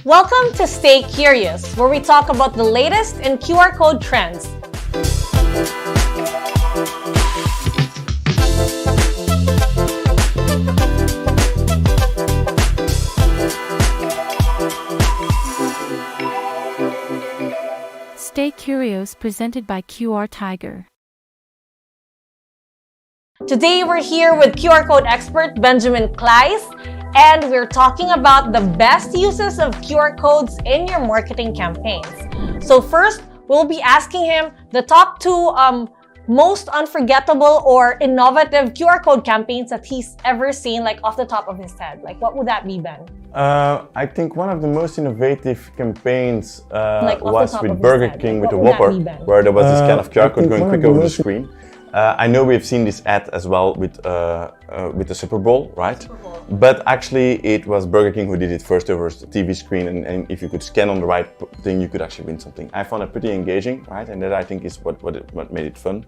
Welcome to Stay Curious, where we talk about the latest in QR code trends. Stay Curious, presented by QRTIGER. Today we're here with QR code expert Benjamin Claeys, and we're talking about the best uses of QR codes in your marketing campaigns. So first, we'll be asking him the top two most unforgettable or innovative QR code campaigns that he's ever seen, like off the top of his head. Like, what would that be, Ben? I think one of the most innovative campaigns Like was with Burger King with the Whopper, be, Ben? where there was this kind of QR code going quick over the screen. I know we've seen this ad as well with the Super Bowl, right? But actually it was Burger King who did it first over the TV screen, and if you could scan on the right thing, you could actually win something. I found it pretty engaging, right? And that I think is what made it fun.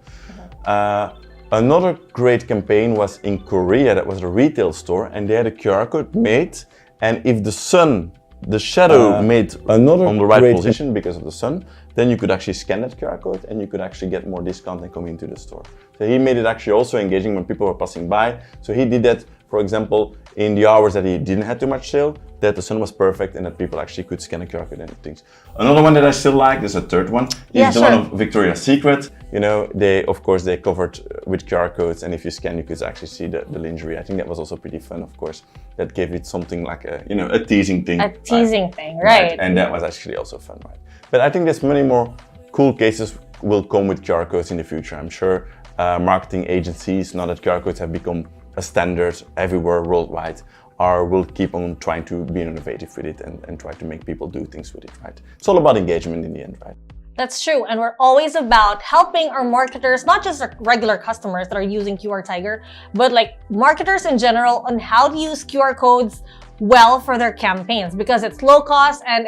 Another great campaign was in Korea. That was a retail store, and they had a QR code made, and if the shadow made another on the right position because of the sun, then you could actually scan that QR code and you could actually get more discount and come into the store. So he made it actually also engaging when people were passing by. So he did that, for example, in the hours that he didn't have too much sale, that the sun was perfect and that people actually could scan a QR code and things. Another one that I still like, there's a third one, is the one of Victoria's Secret. You know, they covered with QR codes, and if you scan, you could actually see the lingerie. I think that was also pretty fun, of course. That gave it something like a teasing thing. A teasing thing, right? And that was actually also fun, right? But I think there's many more cool cases will come with QR codes in the future. I'm sure marketing agencies, now that QR codes have become a standard everywhere worldwide, will keep on trying to be innovative with it and try to make people do things with it, right? It's all about engagement in the end, right? That's true, and we're always about helping our marketers, not just our regular customers that are using QRTIGER, but like marketers in general on how to use QR codes well for their campaigns, because it's low cost and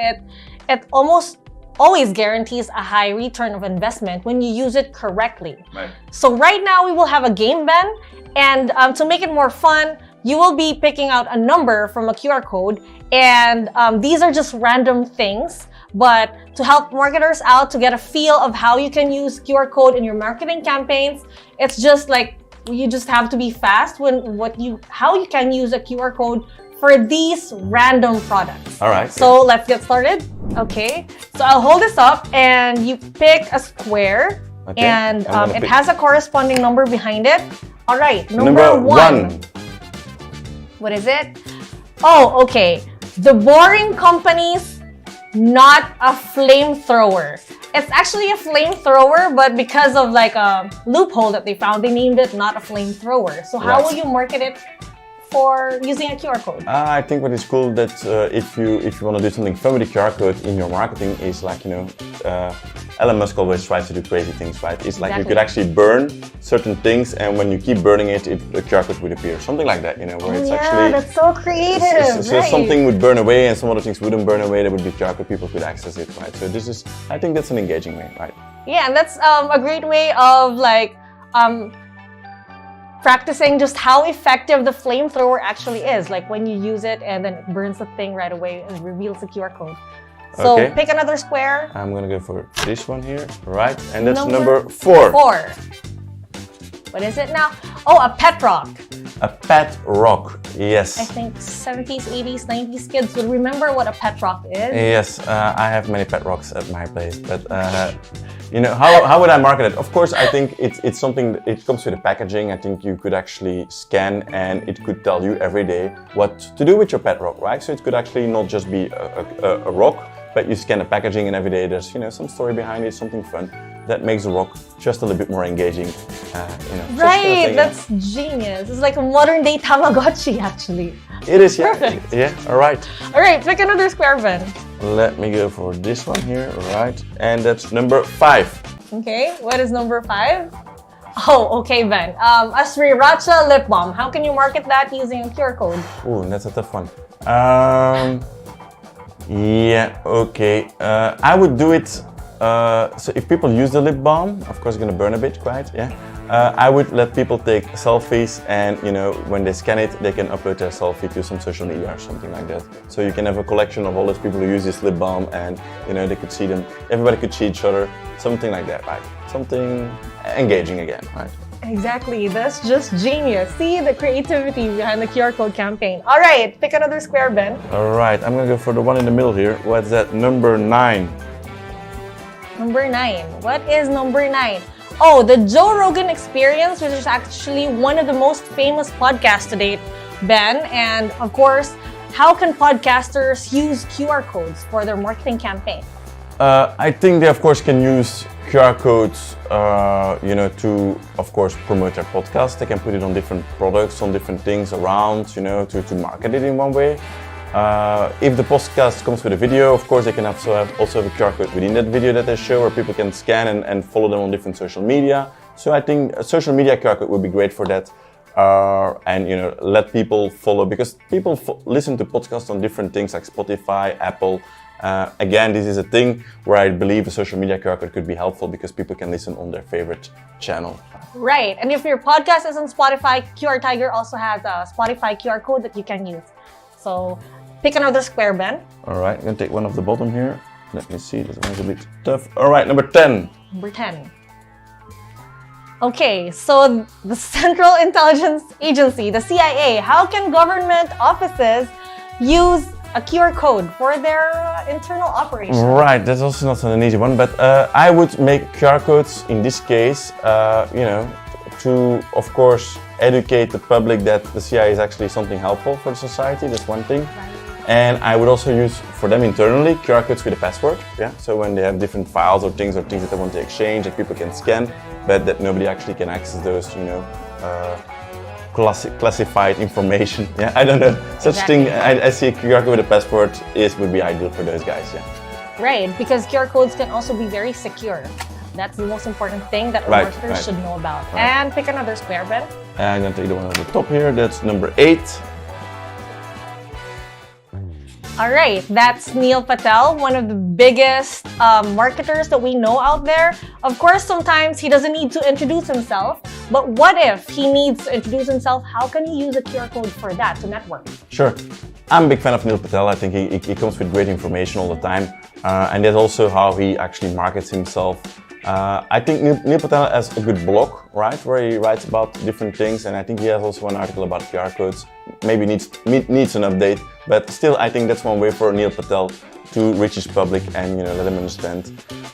it almost always guarantees a high return of investment when you use it correctly. Right. So right now we will have a game, Ben, and to make it more fun, you will be picking out a number from a QR code, and these are just random things, but to help marketers out to get a feel of how you can use QR code in your marketing campaigns, it's just like you just have to be fast how you can use a QR code for these random products. All right. So let's get started. Okay. So I'll hold this up and you pick a square, and it has a corresponding number behind it. All right. Number one. What is it? Oh, okay. The Boring Company's Not a Flamethrower. It's actually a flamethrower, but because of like a loophole that they found, they named it Not a Flamethrower. So how will you market it for using a QR code? I think what is cool that if you want to do something fun with a QR code in your marketing is like, Elon Musk always tries to do crazy things, right? It's like you could actually burn certain things, and when you keep burning it, the QR code would appear. Something like that, where it's actually... that's so creative, So something would burn away and some other things wouldn't burn away, there would be QR code, people could access it, right? So I think that's an engaging way, right? Yeah, and that's a great way of like, practicing just how effective the flamethrower actually is. Like when you use it and then it burns the thing right away and reveals the QR code. So pick another square. I'm gonna go for this one here, right? And that's number 4. What is it now? Oh, a pet rock. A pet rock, yes. I think 70s, 80s, 90s kids would remember what a pet rock is. Yes, I have many pet rocks at my place, but how would I market it? Of course, I think it's something, it comes with the packaging. I think you could actually scan and it could tell you every day what to do with your pet rock, right? So it could actually not just be a rock, but you scan the packaging and every day there's some story behind it, something fun that makes the rock just a little bit more engaging. Right, that's genius. It's like a modern day Tamagotchi, actually. It is, yeah. Perfect. Yeah, all right. All right, pick another square, Ben. Let me go for this one here, right? And that's number 5. Okay, what is number 5? Oh, okay, Ben. A Sriracha lip balm. How can you market that using a QR code? Ooh, that's a tough one. Yeah, okay. I would do it. So if people use the lip balm, of course it's gonna burn a bit, right? Yeah. I would let people take selfies, and when they scan it, they can upload their selfie to some social media or something like that. So you can have a collection of all those people who use this lip balm, and they could see them. Everybody could see each other, something like that, right? Something engaging again, right? Exactly, that's just genius. See the creativity behind the QR code campaign. All right, pick another square, Ben. All right, I'm gonna go for the one in the middle here. What's that? Number 9. Number 9. What is number 9? Oh, the Joe Rogan Experience, which is actually one of the most famous podcasts to date, Ben. And of course, how can podcasters use QR codes for their marketing campaign? I think they, of course, can use QR codes, to, of course, promote their podcast. They can put it on different products, on different things around, to market it in one way. If the podcast comes with a video, of course, they can also have a QR code within that video that they show, where people can scan and follow them on different social media. So I think a social media QR code would be great for that. And let people follow, because people listen to podcasts on different things like Spotify, Apple. Again, this is a thing where I believe a social media QR code could be helpful, because people can listen on their favorite channel. Right, and if your podcast is on Spotify, QRTIGER also has a Spotify QR code that you can use. So pick another square, Ben. All right, I'm gonna take one off the bottom here. Let me see, this one's a bit tough. All right, number 10. Number 10. Okay, so the Central Intelligence Agency, the CIA, how can government offices use a QR code for their internal operations? Right, that's also not an easy one, but I would make QR codes in this case, to, of course, educate the public that the CIA is actually something helpful for the society. That's one thing. Right. And I would also use for them internally QR codes with a password. Yeah. So when they have different files or things that they want to exchange, that people can scan, but that nobody actually can access those, classified information. Yeah. I don't know. Such Exactly. thing. I see a QR code with a password would be ideal for those guys. Yeah. Right, because QR codes can also be very secure. That's the most important thing that marketers should know about. Right. And pick another square, Ben. I'm gonna take the one on the top here. That's number 8. All right, that's Neil Patel, one of the biggest marketers that we know out there. Of course, sometimes he doesn't need to introduce himself, but what if he needs to introduce himself? How can he use a QR code for that to network? Sure. I'm a big fan of Neil Patel. I think he comes with great information all the time. And that's also how he actually markets himself. I think Neil Patel has a good blog, right, where he writes about different things, and I think he has also an article about QR codes. Maybe needs an update, but still, I think that's one way for Neil Patel to reach his public and let them understand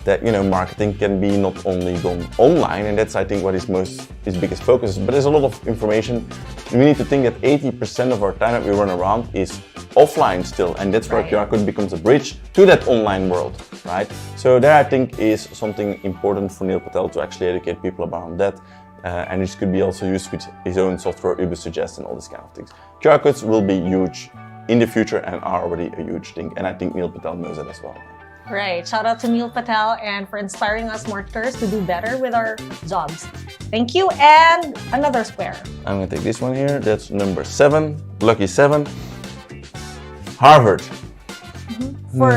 that marketing can be not only done online, and that's I think what his biggest focus is. But there's a lot of information. We need to think that 80% of our time that we run around is offline still, and that's where a QR code becomes a bridge to that online world, right? So there I think is something important for Neil Patel to actually educate people about that. And this could be also used with his own software, Uber Suggest, and all these kind of things. QR codes will be huge in the future and are already a huge thing, and I think Neil Patel knows it as well. Right, shout out to Neil Patel and for inspiring us marketers to do better with our jobs. Thank you, and another square. I'm gonna take this one here, that's number 7, lucky 7. Harvard. For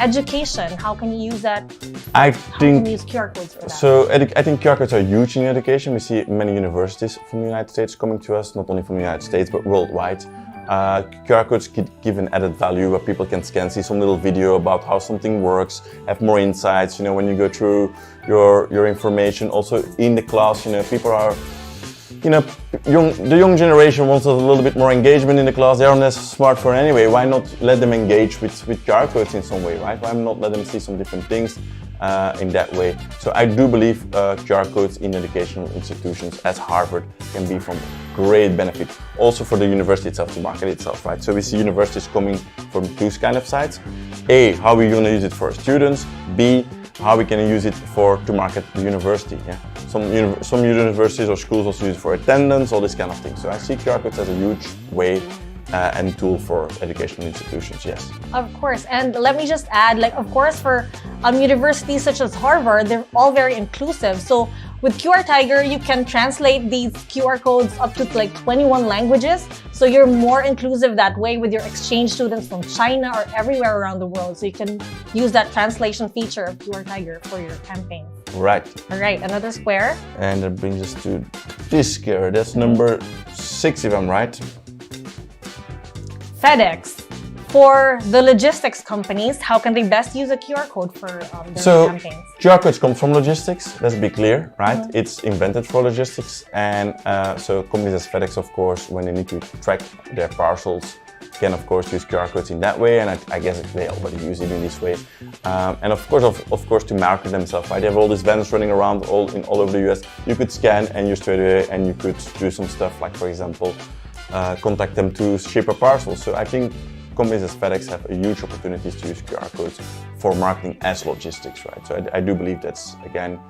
education, how can you use that? How can you use QR codes for that? So I think QR codes are huge in education. We see many universities from the United States coming to us, not only from the United States, but worldwide. QR codes give an added value where people can scan, see some little video about how something works, have more insights, when you go through your information. Also in the class, people are, the young generation wants a little bit more engagement in the class. They're on their smartphone anyway. Why not let them engage with QR codes in some way, right? Why not let them see some different things in that way? So I do believe QR codes in educational institutions as Harvard can be from great benefit. Also for the university itself to market itself, right? So we see universities coming from two kind of sides. A, how we're going to use it for students. B, how we can use it to market the university. Yeah, some universities or schools also use it for attendance, all this kind of thing. So I see QR codes as a huge way and tool for educational institutions. Yes. Of course, and let me just add, of course, for universities such as Harvard, they're all very inclusive. So with QRTIGER, you can translate these QR codes up to 21 languages. So you're more inclusive that way with your exchange students from China or everywhere around the world. So you can use that translation feature of QRTIGER for your campaign. Right. All right, another square. And that brings us to this square. That's number 6, if I'm right. FedEx. For the logistics companies, how can they best use a QR code for their campaigns? QR codes come from logistics, let's be clear, right? It's invented for logistics, and so companies as FedEx, of course, when they need to track their parcels, can of course use QR codes in that way, and I guess they already use it in this way. And of course, to market themselves, right? They have all these vendors running around all over the US. You could scan and you straight away, and you could do some stuff like, for example, contact them to ship a parcel. So I think companies as FedEx have a huge opportunities to use QR codes for marketing as logistics, right? So I do believe that's, again,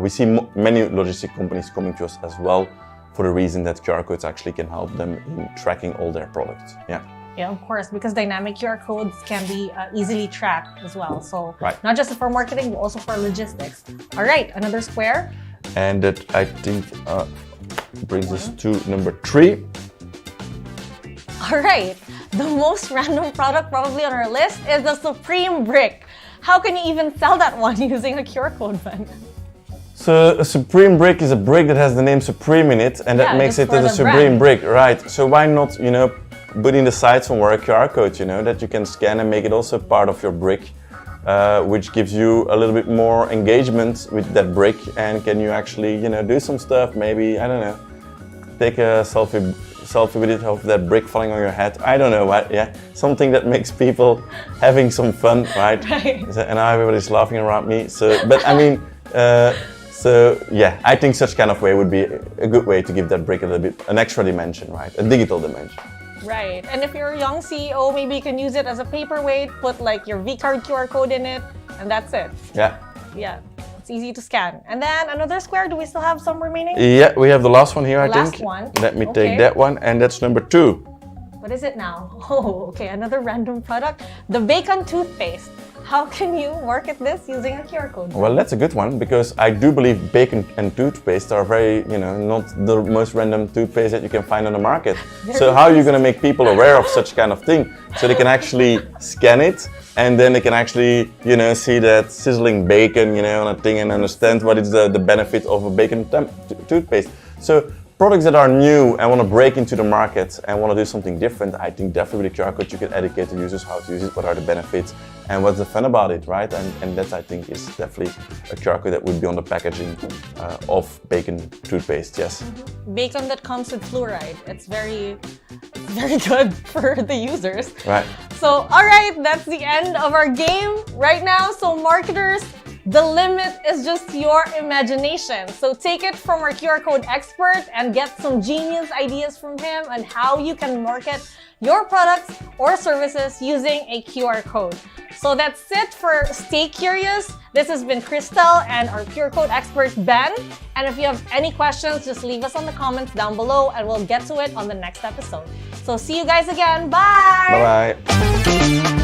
we see many logistic companies coming to us as well for the reason that QR codes actually can help them in tracking all their products. Yeah. Yeah, of course, because dynamic QR codes can be easily tracked as well. So not just for marketing, but also for logistics. All right, another square. And that, I think, brings us to number 3. All right. The most random product probably on our list is the Supreme brick. How can you even sell that one using a QR code, Ben? So a Supreme brick is a brick that has the name Supreme in it, and that makes it the Supreme brick, right? So why not, put in the side somewhere a QR code, that you can scan and make it also part of your brick, which gives you a little bit more engagement with that brick, and can you actually, do some stuff, maybe, I don't know, take a selfie with it of that brick falling on your head. I don't know what, something that makes people having some fun, right? And now everybody's laughing around me. So, but I mean, I think such kind of way would be a good way to give that brick a little bit, an extra dimension, right? A digital dimension. Right, and if you're a young CEO, maybe you can use it as a paperweight, put like your vCard QR code in it, and that's it. Yeah. Yeah. It's easy to scan. And then another square, do we still have some remaining? Yeah, we have the last one here, I think. Last one. Let me take that one, and that's number 2. What is it now? Oh, okay, another random product. The bacon toothpaste. How can you market this using a QR code? Well, that's a good one, because I do believe bacon and toothpaste are very, not the most random toothpaste that you can find on the market. So how are you going to make people aware of such kind of thing? So they can actually scan it, and then they can actually, see that sizzling bacon, on a thing, and understand what is the benefit of a bacon toothpaste. So products that are new and want to break into the market and want to do something different, I think definitely with the QR code you can educate the users how to use it, what are the benefits, and what's the fun about it, right? And that, I think, is definitely a QR code that would be on the packaging of bacon toothpaste, yes. Bacon that comes with fluoride. It's very good for the users. Right. So, all right, that's the end of our game right now. So marketers, the limit is just your imagination. So take it from our QR code expert and get some genius ideas from him on how you can market your products or services using a QR code. So that's it for Stay Curious. This has been Crystal and our QR code expert, Ben. And if you have any questions, just leave us on the comments down below and we'll get to it on the next episode. So see you guys again. Bye! Bye-bye.